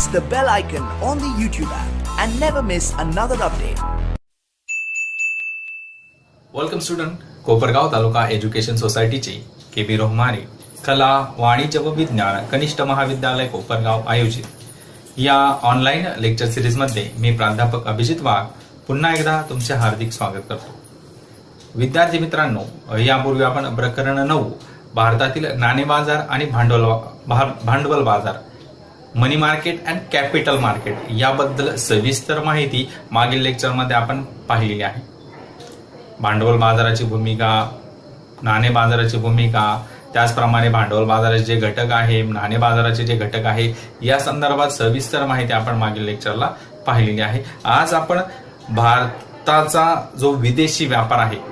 press the bell icon on the YouTube app and never miss another update. Welcome student. Kopargaon taluka education सोसायटीचे के.बी. रोहमारे कला वाणिज्य व विज्ञान कनिष्ठ महाविद्यालय कोपरगाव आयोजित या ऑनलाईन लेक्चर सिरीज मध्ये मी प्राध्यापक अभिजित वाघ पुन्हा एकदा तुमचे हार्दिक स्वागत करतो. विद्यार्थी मित्रांनो, यापूर्वी आपण प्रकरण 9 भारतातील नाणे बाजार आणि भांडवल बाजार मनी मार्केट अँड कॅपिटल मार्केट याबद्दल सविस्तर माहिती मागील लेक्चरमध्ये आपण पाहिलेली आहे. भांडवल बाजाराची भूमिका, नाणे बाजाराची भूमिका, त्याचप्रमाणे भांडवल बाजाराचे जे घटक आहे, नाणे बाजाराचे जे घटक आहे, या संदर्भात सविस्तर माहिती आपण मागील लेक्चरला पाहिलेली आहे. आज आपण भारताचा जो विदेशी व्यापार आहे,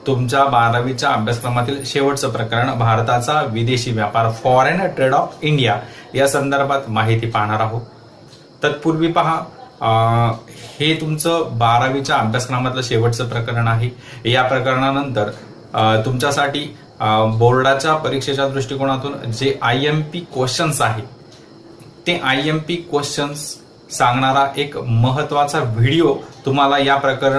तुमच्या 12वीच्या अभ्यासक्रमातील शेवटचं प्रकरण भारताचा विदेशी व्यापार फॉरेन ट्रेड ऑफ इंडिया या संदर्भात माहिती पाहणार आहोत. तत्पूर्वी पहा, हे तुमचं 12वीच्या अभ्यासक्रमातलं शेवटचं प्रकरण आहे. या प्रकरणानंतर तुमच्यासाठी बोर्डाच्या परीक्षेच्या दृष्टिकोनातून जे IMP क्वेश्चन्स आहे, ते IMP क्वेश्चन्स सांगणारा एक महत्वाचा व्हिडिओ तुम्हाला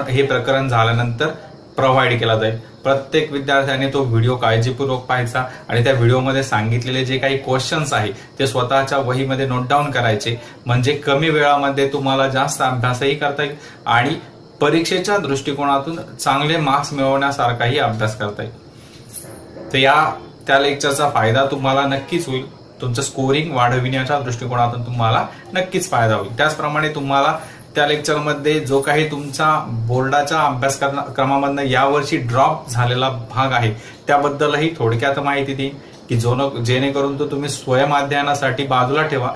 हे प्रकरण झाल्यानंतर प्रोव्हाइड केला जाईल. प्रत्येक विद्यार्थ्याने तो व्हिडिओ काळजीपूर्वक पाहायचा आणि त्या व्हिडिओमध्ये सांगितलेले जे काही क्वेश्चन्स आहे ते स्वतःच्या वहीमध्ये नोट डाऊन करायचे, म्हणजे कमी वेळामध्ये तुम्हाला जास्त अभ्यासही करता येईल आणि परीक्षेच्या दृष्टिकोनातून चांगले मार्क्स मिळवण्यासारखाही अभ्यास करता येईल. तर त्या लेक्चरचा फायदा तुम्हाला नक्कीच होईल. तुमचं स्कोरिंग वाढविण्याच्या दृष्टिकोनातून तुम्हाला नक्कीच फायदा होईल. त्याचप्रमाणे तुम्हाला त्या लेक्चरमध्ये जो काही तुमचा बोर्डाच्या अभ्यासक्रमामधनं यावर्षी ड्रॉप झालेला भाग आहे त्याबद्दलही थोडक्यात माहिती देईन, की जेणेकरून तो तुम्ही स्वयंअध्ययनासाठी बाजूला ठेवा.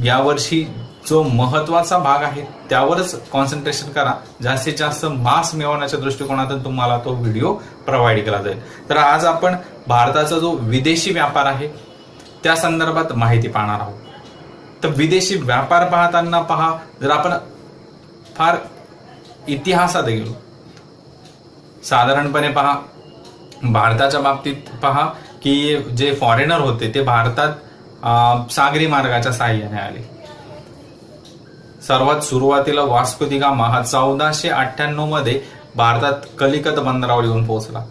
यावर्षी जो महत्वाचा भाग आहे त्यावरच कॉन्सन्ट्रेशन करा. जास्तीत जास्त मार्क्स मिळवण्याच्या दृष्टिकोनातून तुम्हाला तो व्हिडिओ प्रोव्हाइड केला जाईल. तर आज आपण भारताचा जो विदेशी व्यापार आहे त्या संदर्भात माहिती पाहणार आहोत. तर विदेशी व्यापार पाहताना पहा, जर आपण फार इतिहासात गेलो, साधारणपणे पहा, भारताच्या बाबतीत पहा की जे फॉरेनर होते ते भारतात सागरी मार्गाच्या साहाय्याने आले. सर्वात सुरुवातीला वास्को दी गामा हा 1498 मध्ये भारतात कलिकत बंदरावर येऊन पोहोचला.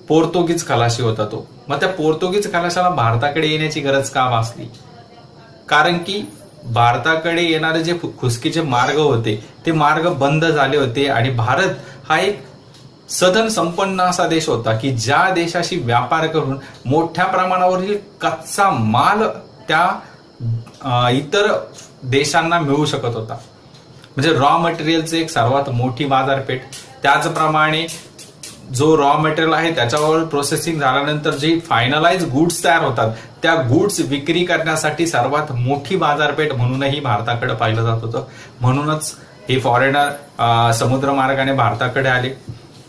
पोर्तुगीज खलाशी होता तो. मग त्या पोर्तुगीज खलाशाला भारताकडे येण्याची गरज का भासली? कारण की भारताकडे येणारे जे खुसकीचे मार्ग होते ते मार्ग बंद झाले होते आणि भारत हा एक सधन संपन्न असा देश होता की ज्या देशाशी व्यापार करून मोठ्या प्रमाणावरील कच्चा माल त्या इतर देशांना मिळू शकत होता. म्हणजे रॉ मटेरियलचे एक सर्वात मोठी बाजारपेठ. त्याचप्रमाणे जो रॉ मटेरियल आहे त्याच्यावर प्रोसेसिंग झाल्यानंतर जे फायनलाइज गुड्स तयार होतात त्या गुड्स विक्री करण्यासाठी सर्वात मोठी बाजारपेठ म्हणूनही भारताकडे पाहिलं जात होतं. म्हणूनच हे फॉरेनर समुद्र मार्गाने भारताकडे आले.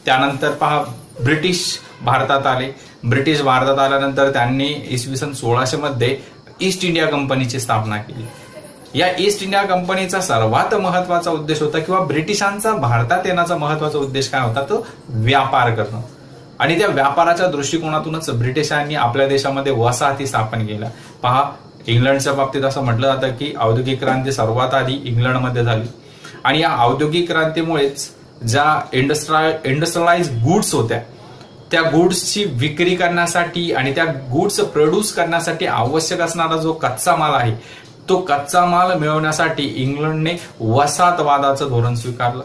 त्यानंतर पहा, ब्रिटिश भारतात आले. ब्रिटिश भारतात आल्यानंतर त्यांनी इसवी सन 1600 मध्ये ईस्ट इंडिया कंपनीची स्थापना केली. या ईस्ट इंडिया कंपनीचा सर्वात महत्वाचा उद्देश होता, किंवा ब्रिटिशांचा भारतात येण्याचा महत्वाचा उद्देश काय होता, तो व्यापार करणं. आणि त्या व्यापाराच्या दृष्टिकोनातूनच ब्रिटिशांनी आपल्या देशामध्ये वसाहती स्थापन केल्या. पहा, इंग्लंडच्या बाबतीत असं म्हटलं जातं की औद्योगिक क्रांती सर्वात आधी इंग्लंडमध्ये झाली आणि या औद्योगिक क्रांतीमुळेच ज्या इंडस्ट्रियलाइज गुड्स होत्या त्या गुड्सची विक्री करण्यासाठी आणि त्या गुड्स प्रोड्यूस करण्यासाठी आवश्यक असणारा जो कच्चा माल आहे तो कच्चा माल मिळवण्यासाठी इंग्लंडने वसाहतवादाचं धोरण स्वीकारलं.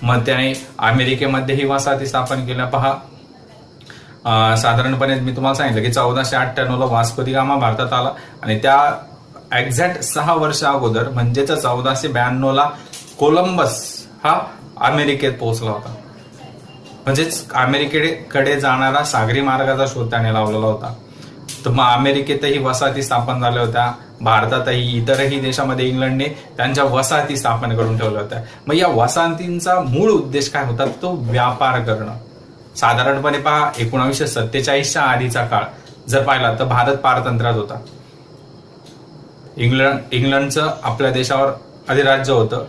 मग त्याने अमेरिकेमध्येही वसाहती स्थापन केल्या. पहा, साधारणपणे मी तुम्हाला सांगितलं की 1498 ला वास्को दी गामा भारतात आला आणि त्या एक्झॅक्ट 6 वर्ष अगोदर म्हणजेच 1492 ला कोलंबस हा अमेरिकेत पोहोचला होता. म्हणजेच अमेरिकेकडे जाणारा सागरी मार्गाचा शोध त्याने लावलेला होता. तर मग अमेरिकेतही वसाहती स्थापन झाल्या होत्या. भारतातही इतरही देशामध्ये इंग्लंडने त्यांच्या वसाहती स्थापन करून ठेवल्या होत्या. मग या वसाहतींचा मूळ उद्देश काय होता, तो व्यापार करणं. साधारणपणे पहा, 1947च्या आधीचा काळ जर पाहिला तर भारत पारतंत्र्यात होता. इंग्लंडचं आपल्या देशावर अधिराज्य होतं.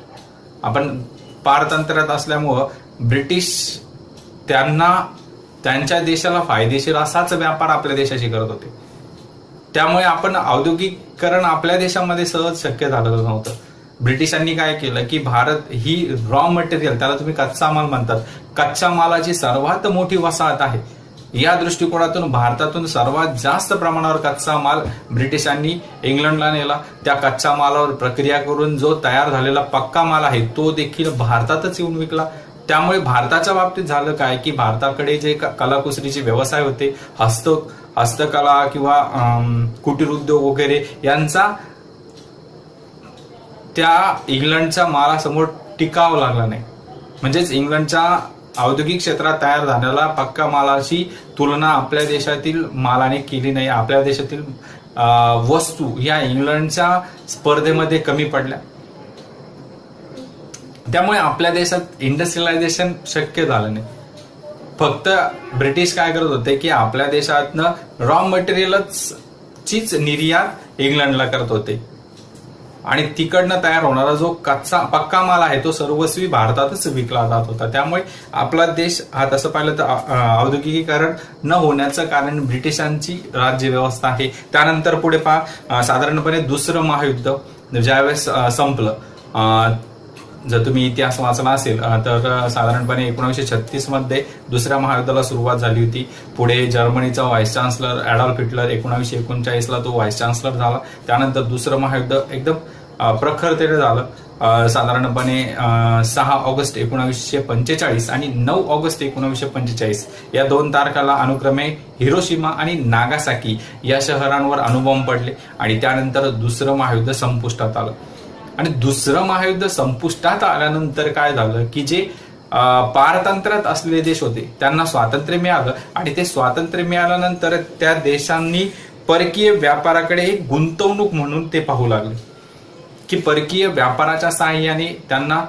आपण पारतंत्र्यात असल्यामुळं ब्रिटिश त्यांच्या देशाला फायदेशीर असाच व्यापार आपल्या देशाशी करत होते. त्यामुळे आपण औद्योगिकरण आपल्या देशामध्ये सहज शक्य झालेलं नव्हतं. ब्रिटिशांनी काय केलं की भारत ही रॉ मटेरियल, त्याला तुम्ही कच्चा माल म्हणतात, कच्च्या मालाची सर्वात मोठी वसाहत आहे. या दृष्टिकोनातून भारतातून सर्वात जास्त प्रमाणावर कच्चा माल ब्रिटिशांनी इंग्लंडला नेला. त्या कच्च्या मालावर प्रक्रिया करून जो तयार झालेला पक्का माल आहे तो देखील भारतातच येऊन विकला. त्यामुळे भारताच्या बाबतीत झालं काय की भारताकडे जे कलाकुसरीचे व्यवसाय होते, हस्तकला किंवा कुटीर उद्योग वगैरे, यांचा त्या इंग्लंडच्या मालासमोर टिकावं लागला नाही. म्हणजेच इंग्लंडच्या औद्योगिक क्षेत्रात तयार झालेला पक्का मालाची तुलना आपल्या देशातील मालाने केली नाही. आपल्या देशातील वस्तू या इंग्लंडच्या स्पर्धेमध्ये कमी पडल्या. त्यामुळे आपल्या देशात इंडस्ट्रियलायझेशन शक्य झालं नाही. फक्त ब्रिटिश काय करत होते की आपल्या देशातनं रॉ मटेरियलचीच निर्यात इंग्लंडला करत होते आणि तिकडनं तयार होणारा जो पक्का माल आहे तो सर्वस्वी भारतातच विकला जात होता. त्यामुळे आपला देश हा तसं पाहिलं तर औद्योगिकीकरण न होण्याचं कारण ब्रिटिशांची राज्य व्यवस्था आहे. त्यानंतर पुढे पहा, साधारणपणे दुसरं महायुद्ध ज्यावेळेस संपलं, जर तुम्ही इतिहास वाचला असेल तर साधारणपणे 1936 मध्ये दुसऱ्या महायुद्धाला सुरुवात झाली होती. पुढे जर्मनीचा व्हाईस चान्सलर ॲडॉल्फ हिटलर 1939ला तो व्हाईस चान्सलर झाला. त्यानंतर दुसरं महायुद्ध एकदम प्रखरतेने झालं. साधारणपणे 6 ऑगस्ट 1945 आणि 9 ऑगस्ट 1945 या 2 तारखाला अनुक्रमे हिरोशिमा आणि नागासाकी या शहरांवर अणुबॉम्ब पडले आणि त्यानंतर दुसरं महायुद्ध संपुष्टात आलं. आणि दुसरं महायुद्ध संपुष्टात आल्यानंतर काय झालं की जे पारतंत्र्यात असलेले देश होते त्यांना स्वातंत्र्य मिळालं आणि ते स्वातंत्र्य मिळाल्यानंतर त्या देशांनी परकीय व्यापाराकडे एक गुंतवणूक म्हणून ते पाहू लागले की परकीय व्यापाराच्या साहाय्याने त्यांना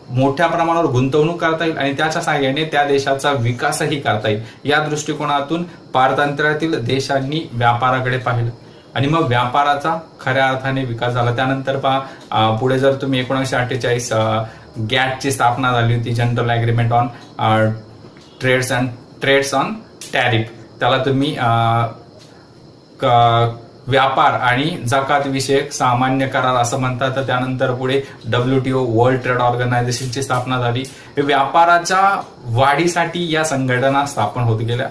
मोठ्या प्रमाणावर गुंतवणूक करता येईल आणि त्याच्या साहाय्याने त्या देशाचा विकासही करता येईल. या दृष्टिकोनातून पारतंत्र्यातील देशांनी व्यापाराकडे पाहिलं आणि मग व्यापाराचा खऱ्या अर्थाने विकास झाला. त्यानंतर पहा, पुढे जर तुम्ही 1948 गॅटची स्थापना झाली होती, General Agreement on Trades on Tariff. त्याला तुम्ही व्यापार आणि जकात विषयक सामान्य करार असं म्हणतात. त्यानंतर पुढे WTO वर्ल्ड ट्रेड ऑर्गनायझेशनची स्थापना झाली. व्यापाराच्या वाढीसाठी या संघटना स्थापन होत गेल्या.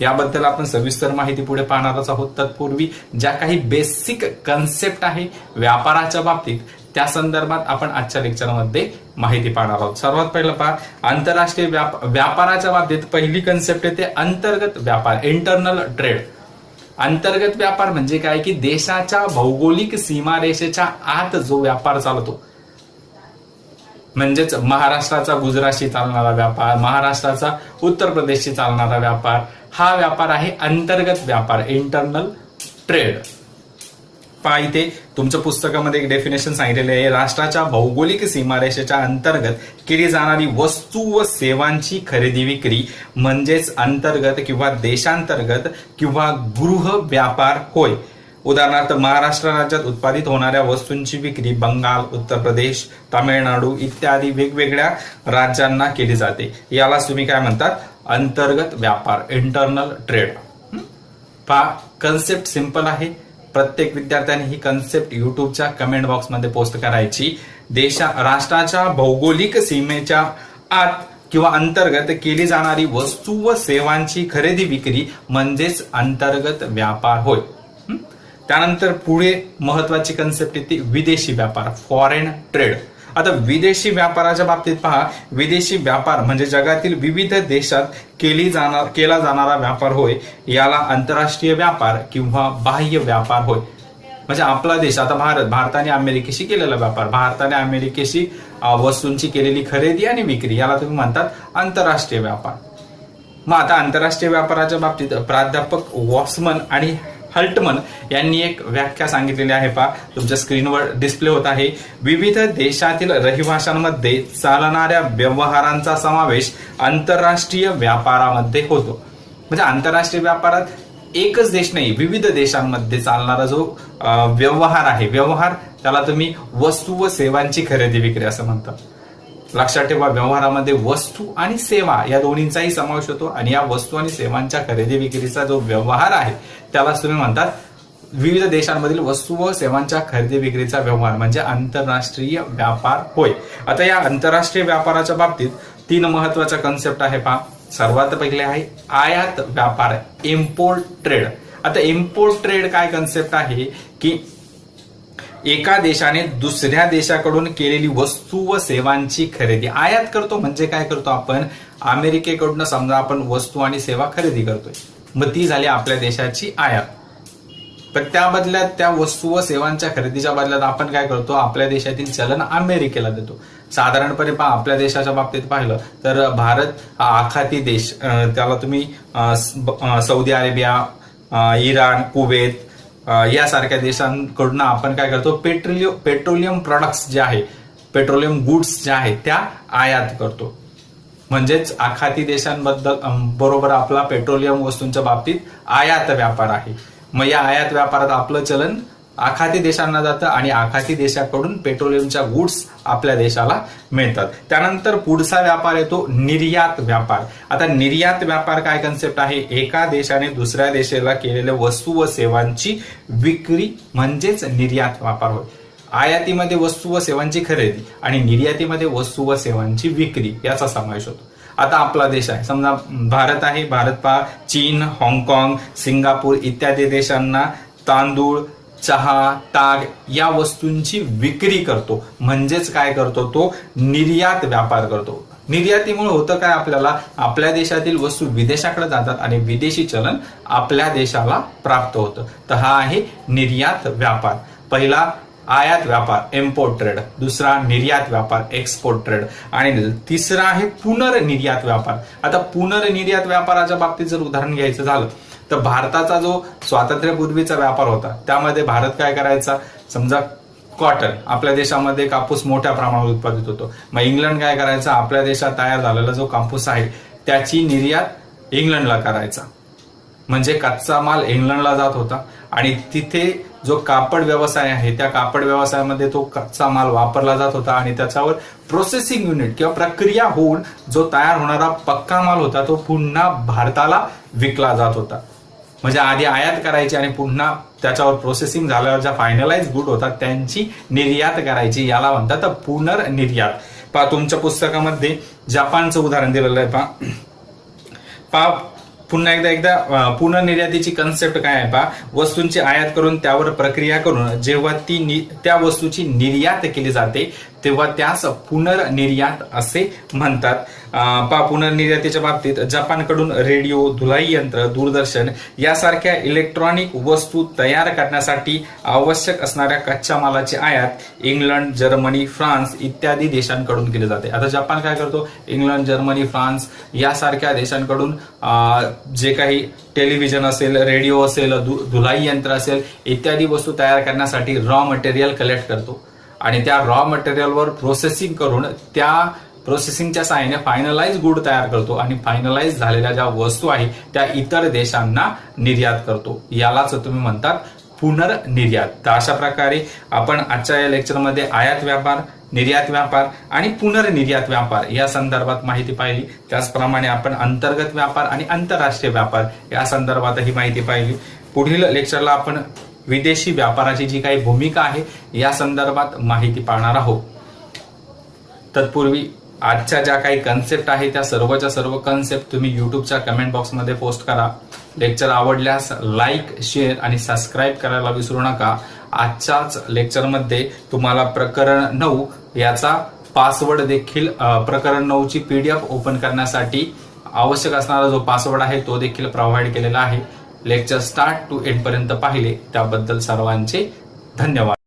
याबद्दल आपण सविस्तर माहिती पुढे पाहणारच आहोत. तत्पूर्वी ज्या काही बेसिक कन्सेप्ट आहे व्यापाराच्या बाबतीत त्या संदर्भात आपण आजच्या लेक्चरमध्ये माहिती पाहणार आहोत. सर्वात पहिलं पहा, आंतरराष्ट्रीय व्यापाराच्या बाबतीत पहिली कन्सेप्ट येते अंतर्गत व्यापार, इंटरनल ट्रेड. अंतर्गत व्यापार म्हणजे काय की देशाच्या भौगोलिक सीमारेषेच्या आत जो व्यापार चालतो, म्हणजेच महाराष्ट्राचा गुजरातशी चालणारा व्यापार, महाराष्ट्राचा उत्तर प्रदेशशी चालणारा व्यापार, हा व्यापार आहे अंतर्गत व्यापार, इंटरनल ट्रेड. पहा, इथे तुमच्या पुस्तकामध्ये एक डेफिनेशन सांगितलेले आहे, राष्ट्राच्या भौगोलिक सीमारेषेच्या अंतर्गत केली जाणारी वस्तू व सेवांची खरेदी विक्री म्हणजेच अंतर्गत किंवा देशांतर्गत किंवा गृह व्यापार होय. उदाहरणार्थ, महाराष्ट्र राज्यात उत्पादित होणाऱ्या वस्तूंची विक्री बंगाल, उत्तर प्रदेश, तामिळनाडू इत्यादी वेगवेगळ्या राज्यांना केली जाते. यालाच तुम्ही काय म्हणतात, अंतर्गत व्यापार, इंटरनल ट्रेड. पहा, कन्सेप्ट सिंपल आहे. प्रत्येक विद्यार्थ्यांनी ही कन्सेप्ट युट्यूबच्या कमेंट बॉक्समध्ये पोस्ट करायची. राष्ट्राच्या भौगोलिक सीमेच्या आत किंवा अंतर्गत केली जाणारी वस्तू व सेवांची खरेदी विक्री म्हणजेच अंतर्गत व्यापार होय. त्यानंतर पुढे महत्वाची कन्सेप्ट येते विदेशी व्यापार, फॉरेन ट्रेड. आता विदेशी व्यापाराच्या बाबतीत पहा, विदेशी व्यापार म्हणजे जगातील विविध देशात केला जाणारा व्यापार होय. याला आंतरराष्ट्रीय व्यापार किंवा बाह्य व्यापार होय. म्हणजे आपला देश, आता भारताने अमेरिकेशी केलेला व्यापार, भारताने अमेरिकेशी वस्तूंची केलेली खरेदी आणि विक्री, याला तुम्ही म्हणतात आंतरराष्ट्रीय व्यापार. मग आता आंतरराष्ट्रीय व्यापाराच्या बाबतीत प्राध्यापक वॉसमन आणि हल्टमन यांनी एक व्याख्या सांगितलेली आहे. पहा, तुमच्या स्क्रीनवर डिस्प्ले होत आहे. विविध देशातील रहिवाशांमध्ये चालणाऱ्या व्यवहारांचा समावेश आंतरराष्ट्रीय व्यापारामध्ये होतो. म्हणजे आंतरराष्ट्रीय व्यापारात एकच देश नाही, विविध देशांमध्ये चालणारा जो व्यवहार आहे, व्यवहार त्याला तुम्ही वस्तू व सेवांची खरेदी विक्री असं म्हणतात. लक्षात ठेवा, व्यवहारामध्ये वस्तू आणि सेवा या दोन्हींचाही समावेश होतो आणि या वस्तू आणि सेवांच्या खरेदी विक्रीचा जो व्यवहार आहे त्याला तुम्ही म्हणतात विविध देशांमधील वस्तू व सेवांच्या खरेदी विक्रीचा व्यवहार म्हणजे आंतरराष्ट्रीय व्यापार होय. आता या आंतरराष्ट्रीय व्यापाराच्या बाबतीत 3 महत्वाच्या कन्सेप्ट आहे पहा. सर्वात पहिले आहे आयात व्यापार, इम्पोर्ट ट्रेड. आता इम्पोर्ट ट्रेड काय कन्सेप्ट आहे की एका देशाने दुसऱ्या देशाकडून केलेली वस्तू व सेवांची खरेदी. आयात करतो म्हणजे काय करतो आपण, अमेरिकेकडून समजा आपण वस्तू आणि सेवा खरेदी करतोय, मग ती झाली आपल्या देशाची आयात. पण त्या बदल्यात त्या वस्तू व सेवांच्या खरेदीच्या बदल्यात आपण काय करतो, आपल्या देशातील चलन अमेरिकेला देतो. साधारणपणे आपल्या देशाच्या बाबतीत पाहिलं तर भारत हा आखाती देश, त्याला तुम्ही सौदी अरेबिया, इराण, कुवेत यासारख्या देशांकडून आपण काय करतो, पेट्रोलियम प्रॉडक्ट्स जे आहे, पेट्रोलियम गुड्स जे आहेत त्या आयात करतो. म्हणजेच आखाती देशांबद्दल बरोबर आपला पेट्रोलियम वस्तूंच्या बाबतीत आयात व्यापार आहे. मग या आयात व्यापारात आपलं चलन आखाती देशांना जातं आणि आखाती देशाकडून पेट्रोलियमच्या गुड्स आपल्या देशाला मिळतात. त्यानंतर पुढचा व्यापार येतो निर्यात व्यापार. आता निर्यात व्यापार काय कन्सेप्ट आहे, एका देशाने दुसऱ्या देशाला केलेल्या वस्तू व सेवांची विक्री म्हणजेच निर्यात व्यापार होय. आयातीमध्ये वस्तू व सेवांची खरेदी आणि निर्यातीमध्ये वस्तू व सेवांची विक्री याचा समावेश होतो. आता आपला देश आहे, समजा भारत आहे. भारत चीन, हाँगकाँग, सिंगापूर इत्यादी देशांना तांदूळ, चहा, ताग या वस्तूंची विक्री करतो. म्हणजेच काय करतो, तो निर्यात व्यापार करतो. निर्यातीमुळे होतं काय, आपल्याला आपल्या देशातील वस्तू विदेशाकडे जातात आणि विदेशी चलन आपल्या देशाला प्राप्त होतं. तर हा आहे निर्यात व्यापार. पहिला आयात व्यापार, इम्पोर्ट ट्रेड. दुसरा निर्यात व्यापार, एक्सपोर्ट ट्रेड. आणि तिसरा आहे पुनर्निर्यात व्यापार. आता पुनर्निर्यात व्यापाराच्या बाबतीत जर उदाहरण घ्यायचं झालं तर भारताचा जो स्वातंत्र्यपूर्वीचा व्यापार होता त्यामध्ये भारत काय करायचा, समजा कॉटन, आपल्या देशामध्ये कापूस मोठ्या प्रमाणात उत्पादित होतो. मग इंग्लंड काय करायचा, आपल्या देशात तयार झालेला जो कापूस आहे त्याची निर्यात इंग्लंडला करायचा. म्हणजे कच्चा माल इंग्लंडला जात होता आणि तिथे जो कापड व्यवसाय आहे त्या कापड व्यवसायामध्ये तो कच्चा माल वापरला जात होता आणि त्याच्यावर प्रोसेसिंग युनिट किंवा प्रक्रिया होऊन जो तयार होणारा पक्का माल होता तो पुन्हा भारताला विकला जात होता. म्हणजे आधी आयात करायची आणि पुन्हा त्याच्यावर प्रोसेसिंग झाल्यावर ज्या फायनलाइज गुड होतात त्यांची निर्यात करायची, याला म्हणतात पुनर्निर्यात. तुमच्या पुस्तकामध्ये जपानचं उदाहरण दिलेलं आहे. पुन्हा एकदा पुनर्निर्यातीची कन्सेप्ट काय आहे वस्तूंची आयात करून त्यावर प्रक्रिया करून जेव्हा त्या वस्तूची निर्यात केली जाते तेव्हा त्यास पुनर्निर्यात असे म्हणतात. पुनर्निर्यातीच्या बाबतीत जपानकडून रेडिओ, धुलाई यंत्र, दूरदर्शन यासारख्या इलेक्ट्रॉनिक वस्तू तयार करण्यासाठी आवश्यक असणाऱ्या कच्च्या मालाची आयात इंग्लंड, जर्मनी, फ्रान्स इत्यादी देशांकडून केली जाते. आता जपान काय करतो, इंग्लंड, जर्मनी, फ्रान्स यासारख्या देशांकडून जे काही टेलिव्हिजन असेल, रेडिओ असेल, धुलाई यंत्र असेल इत्यादी वस्तू तयार करण्यासाठी रॉ मटेरियल कलेक्ट करतो आणि त्या रॉ मटेरियलवर प्रोसेसिंग करून त्या प्रोसेसिंगच्या सहाय्याने फायनलाइज गुड तयार करतो आणि फायनलाइज झालेल्या ज्या वस्तू आहे त्या इतर देशांना निर्यात करतो. यालाच तुम्ही म्हणतात पुनर्निर्यात. तर अशा प्रकारे आपण आजच्या या लेक्चरमध्ये आयात व्यापार, निर्यात व्यापार आणि पुनर्निर्यात व्यापार या संदर्भात माहिती पाहिली. त्याचप्रमाणे आपण अंतर्गत व्यापार आणि आंतरराष्ट्रीय व्यापार या संदर्भात ही माहिती पाहिली. पुढील लेक्चरला आपण विदेशी व्यापाराची जी काही भूमिका आहे या संदर्भात माहिती पाहणार आहोत. तत्पूर्वी आजच्या ज्या काही कन्सेप्ट आहे त्या सर्वच्या सर्व कन्सेप्ट तुम्ही युट्यूबच्या कमेंट बॉक्समध्ये पोस्ट करा. लेक्चर आवडल्यास लाईक, शेअर आणि सबस्क्राईब करायला विसरू नका. आजच्याच लेक्चरमध्ये तुम्हाला प्रकरण 9 याचा पासवर्ड देखील, प्रकरण 9 ची PDF ओपन करण्यासाठी आवश्यक असणारा जो पासवर्ड आहे तो देखील प्रोव्हाइड केलेला आहे. लेक्चर स्टार्ट टू एंड पर्यंत पाहिले त्याबद्दल सर्वांचे धन्यवाद.